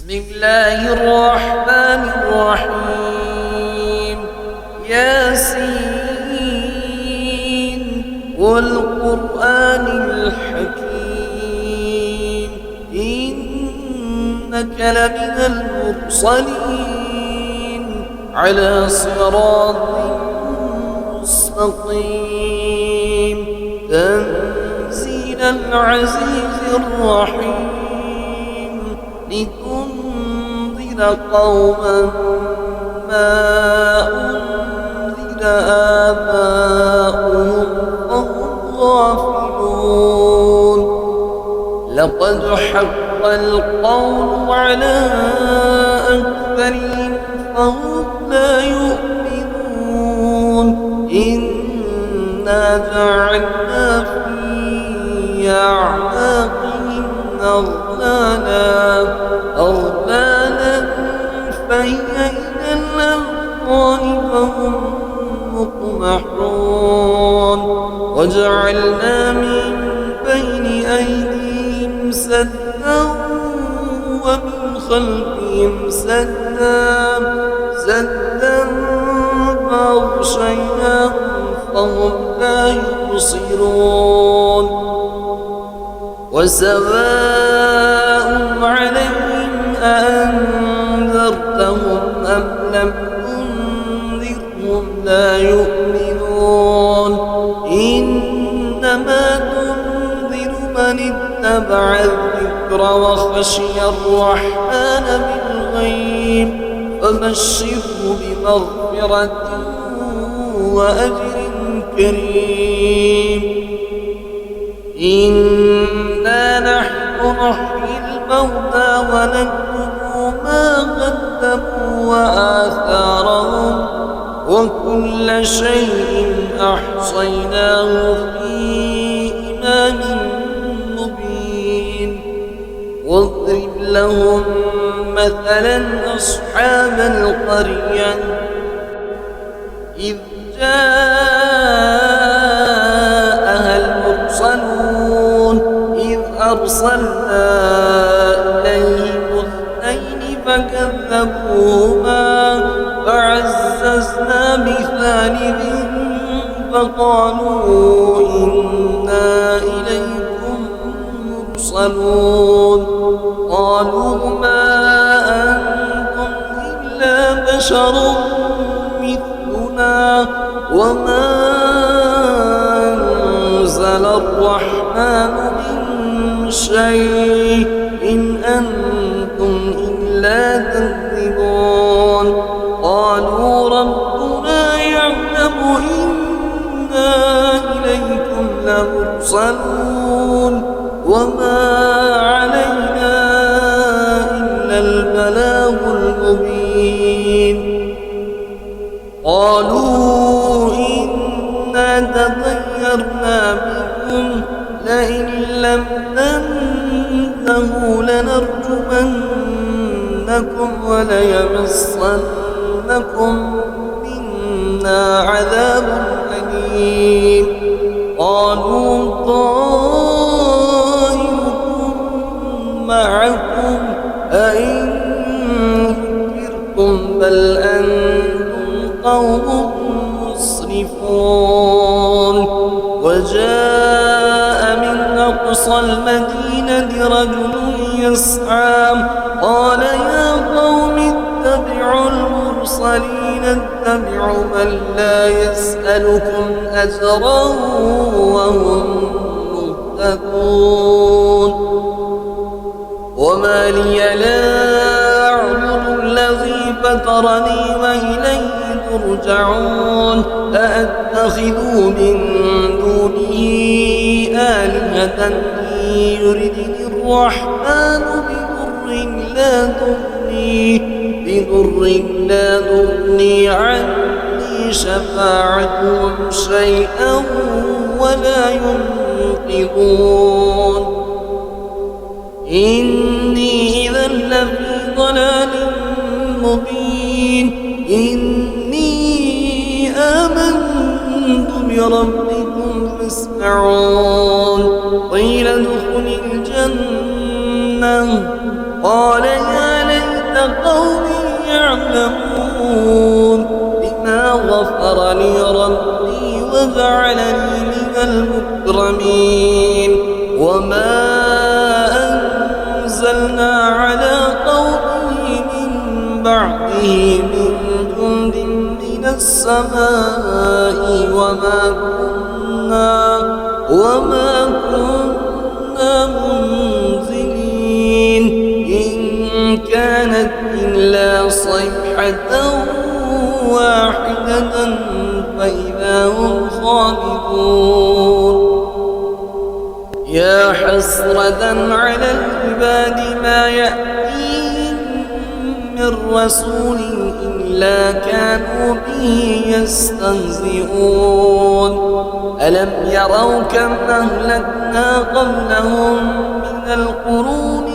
بسم الله الرحمن الرحيم. ياسين والقرآن الحكيم إنك لمن المرسلين على صراط مستقيم تنزيل العزيز الرحيم لتنذر قوما ما أنذر آباؤهم فهم غافلون. لقد حق القول على أكثرهم فهم لا يؤمنون. إنا جعلنا في أعناقهم أغلالا فهي إلى الأذقان فهم مقمحون. وجعلنا من بين أيديهم سدا ومن خلفهم سدا فأغشيناهم فهم لا يبصرون. وسواء عليهم أأنذرتهم أم لم تنذرهم لا يؤمنون. إنما تنذر من اتبع الذكر وخشي الرحمن بالغيب فبشره بمغفرة وأجر كريم. إنا نحن نحيي الموتى ونكتب ما قدموا وآثارهم وكل شيء أحصيناه في إمام مبين. واضرب لهم مثلا أصحاب القرية إذ جاءها المرسلون إذ أرسلنا إليهم اثنين فكذبوهما فعززنا بثالث فقالوا إنا إليكم مرسلون. قالوا ما أنتم إلا بشر مثلنا وما أنزل الرحمن من شيء إن أنتم إلا تكذبون. قالوا ربنا يعلم إنا إليكم لمرسلون وما علينا إلا البلاغ المبين. قالوا إنا تطيرنا بكم لئن لم تنتهوا لنرجمنكم وليمسنكم منا عذاب أليم. قالوا طائركم معكم أئن ذكرتم بل أنتم قوم مسرفون. وجاء من أقصى المدينة رجل يسعى قال يا قوم اتبعوا المرسلين اتبعوا من لا يسألكم أجرا وهم مهتدون. وما لي لا أعبد الذي فطرني وإليه ترجعون. أأتخذ من دونه آلهة يردني الرحمن بضر لا تغني عني شفاعتهم شيئا ولا ينقذون. إني إذا لفي ضلال مبين. إني آمنت بربكم فاسمعون. قيل ادخل الجنة قال يا ليت بعده من جند من السماء وما كنا منزلين إن كانت إلا صيحة واحدة فإذا هم خامدون يا حسرة على العباد ما يأتيهم من رسول إلا كانوا به يستهزئون ألم يروا كم أهلكنا قبلهم من القرون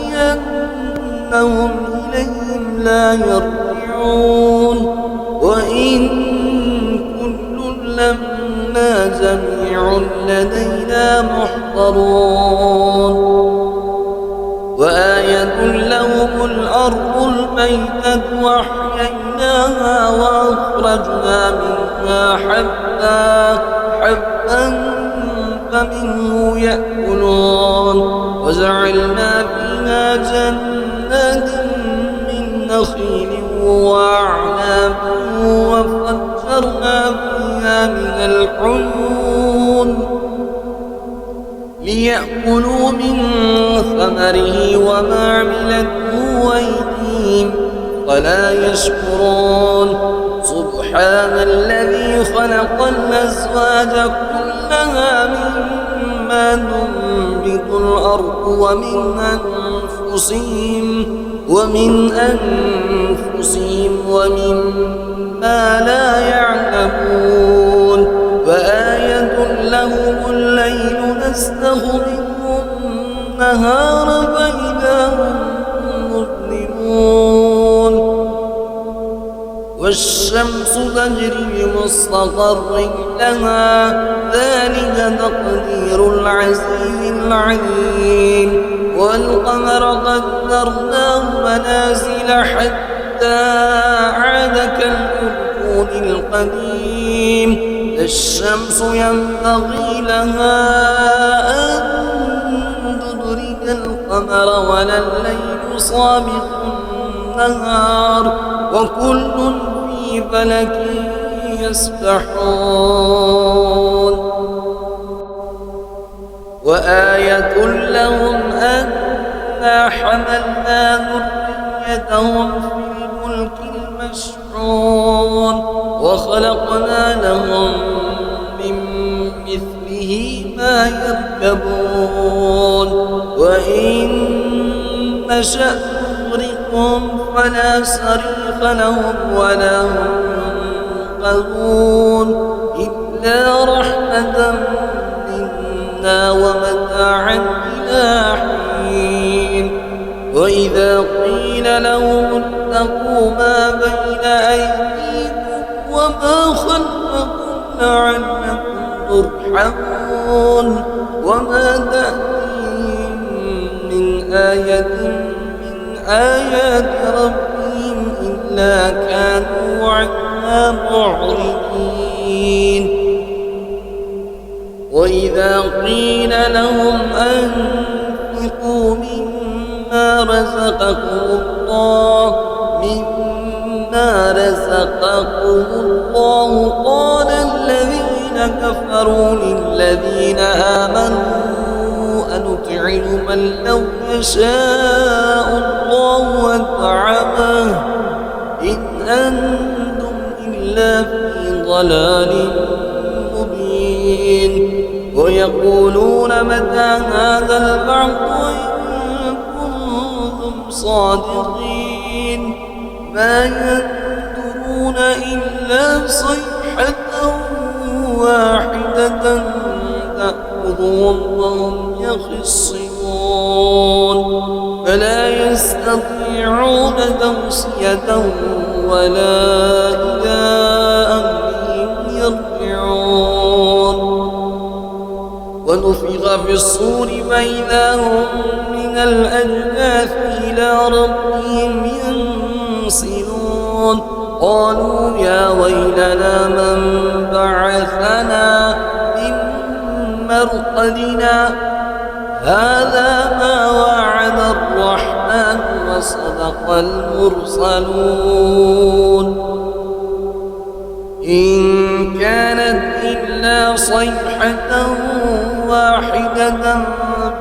أنهم إليهم لا يرجعون وإن كل لما جميع لدينا محضرون وآية لهم الأرض الميتة وأحييناها وأخرجنا منها حبا فمنه يأكلون وجعلنا فيها جنات من نخيل وأعناب وفجرنا فيها من العيون ليأكلوا من ثمره وما عملته أيديهم ولا يشكرون سبحان الذي خلق الأزواج كلها مما تنبت الأرض ومن أنفسهم ومما لا يعلمون وآية لهم الليل نسلخ منه النهار فإذا هم مظلمون والشمس تجري لمستقر لها ذلك تقدير العزيز العليم والقمر قدرناه منازل حتى عاد كالعرجون القديم لا الشمس ينبغي لها أن تدرك القمر ولا الليل سابق النهار وكل في فلك يسبحون وآية لهم أنا حملنا ذريتهم في الفلك المشحون وخلقنا لهم من مثله ما يركبون وإن نشأ نغرقهم فلا صريخ لهم ولا هم ينقذون إلا رحمة منا ومتاعا إلى حين وإذا قيل لهم اتقوا ما بين أيديكم وما خلفكم لعلكم ترحمون وما تأتيهم من آية من آيات ربهم إلا كانوا عنها معرضين وإذا قيل لهم أنفقوا مما رزقكم الله قال الذين كفروا للذين آمنوا أنطعم من لو يشاء الله أطعمه إن أنتم إلا في ضلال مبين ويقولون متى هذا البعث إن كنتم صادقين ما ينظرون إلا صيحة واحدة تأخذهم وهم يخصمون فلا يستطيعون توصية ولا إلى أهلهم يرجعون ونفخ في الصور فإذا هم من الأجداث إلى ربهم ينسلون قالوا يا ويلنا من بعثنا من مرقدنا هذا ما وعد الرحمن وصدق المرسلون إن كانت إلا صيحة واحدة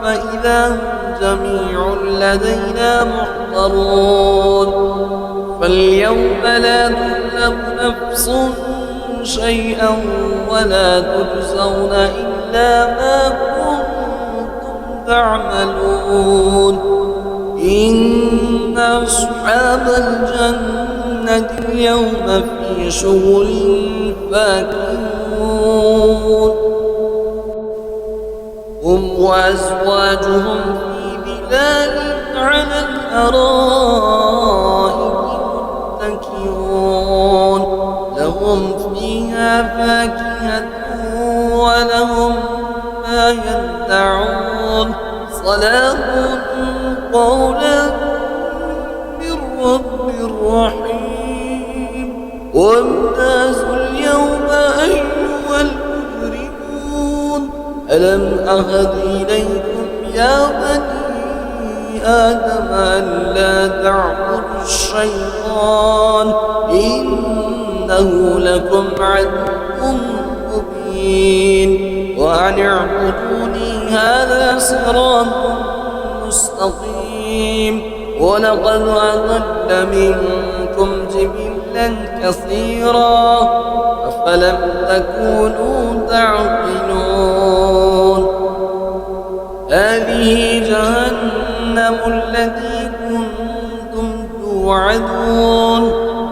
فإذا هم جميع لدينا محضرون فاليوم لا تظلم نفس شيئا ولا تجزون إلا ما كنتم تعملون إن أصحاب الجنة اليوم في شغل فاكهون هم وأزواجهم في ظلال على الأرائك متكئون لهم فيها فاكهة ولهم ما يدعون سلام قولا من رب رحيم وامتازوا اليوم أيها المجرمون ألم أهد إليكم يا بني آدم ألا تعبدوا الشيطان إنه لكم عدو مبين وأن اعبدوني هذا صراط مستقيم ولقد أضل منكم جبلا كثيرا أفلم تكونوا تعقلون هذه جهنم التي كنتم توعدون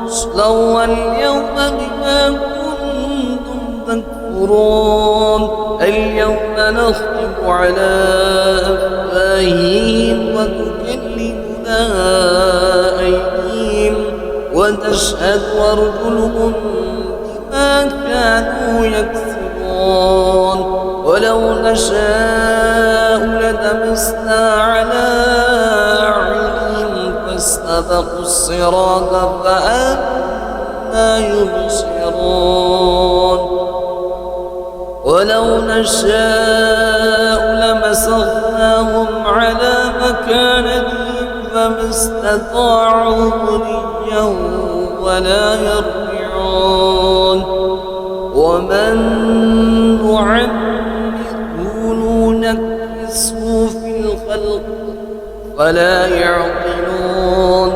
اصلوها اليوم بما كنتم تكفرون اليوم نختم على أفواههم وتكلمنا أيديهم وتشهد أرجلهم بما كانوا يكسبون ولو نشاء لطمسنا على أعينهم فاستبقوا الصراط فأنى يبصرون ولو نشاء لمسخناهم على مكانتهم فما استطاعوا مضيا ولا يرجعون ومن نعمره ننكسه في الخلق فلا يعقلون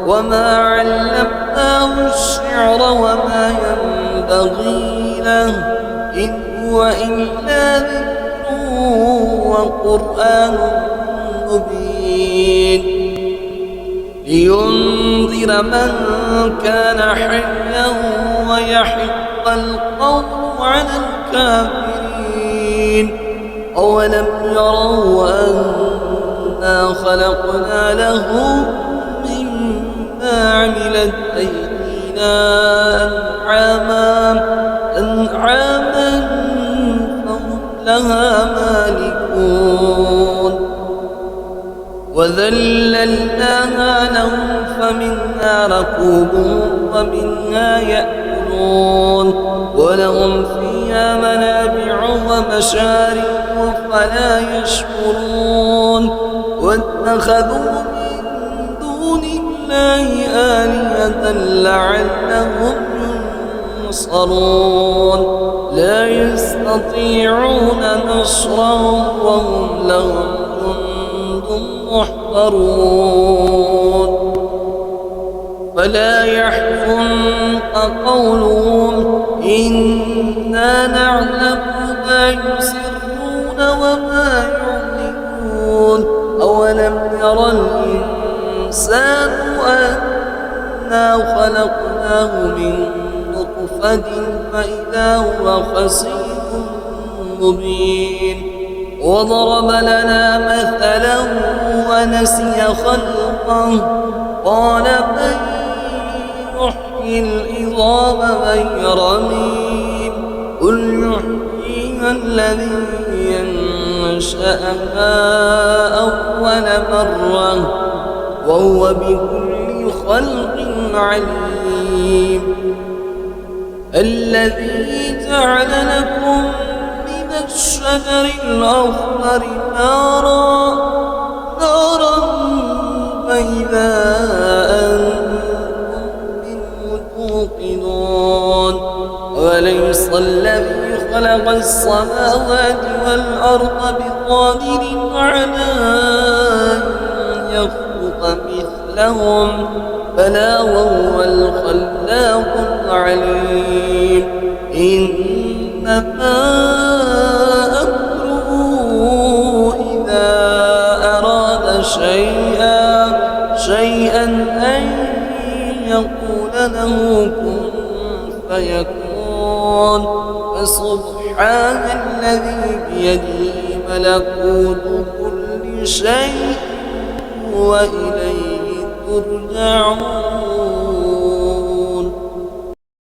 وما علمناه الشعر وما ينبغي له إن هو إلا ذكر وقرآن مبين لينذر من كان حيا ويحق القول على الكافرين أولم يروا أنا خلقنا لهم مما عملت أيدينا أنعاما فهم لها مالكون وذللناها لهم فمنها ركوبهم ومنها يأكلون ولهم فيها منابع ومشارب فلا يشكرون واتخذوا من دون الله آلهة لعلهم ينصرون لا يستطيعون نصرهم وهم لهم جند محضرون فلا يحزنك قولهم إنا نعلم ما يسرون وما يعلنون أولم يرى الإنسان أنا خلقناه من نطفة فإذا هو خصيم مبين وضرب لنا مثلا ونسي خلقه قال من يحيي العظام وهي رميم قل يحييها الذي ينشأها أول مرة وهو بكل خلق عليم الذي جعل لكم من الشجر الأخضر نارا إذا أنتم منه توقنون وليس الذي خلق السماوات والأرض بقادر على أن يخلق مثلهم بلى وهو الخلاق العليم إنما أمره إذا أراد شيئا أن يقول له كن فيكون فسبحان الذي بيده ملكوت كل شيء وإليه ترجعون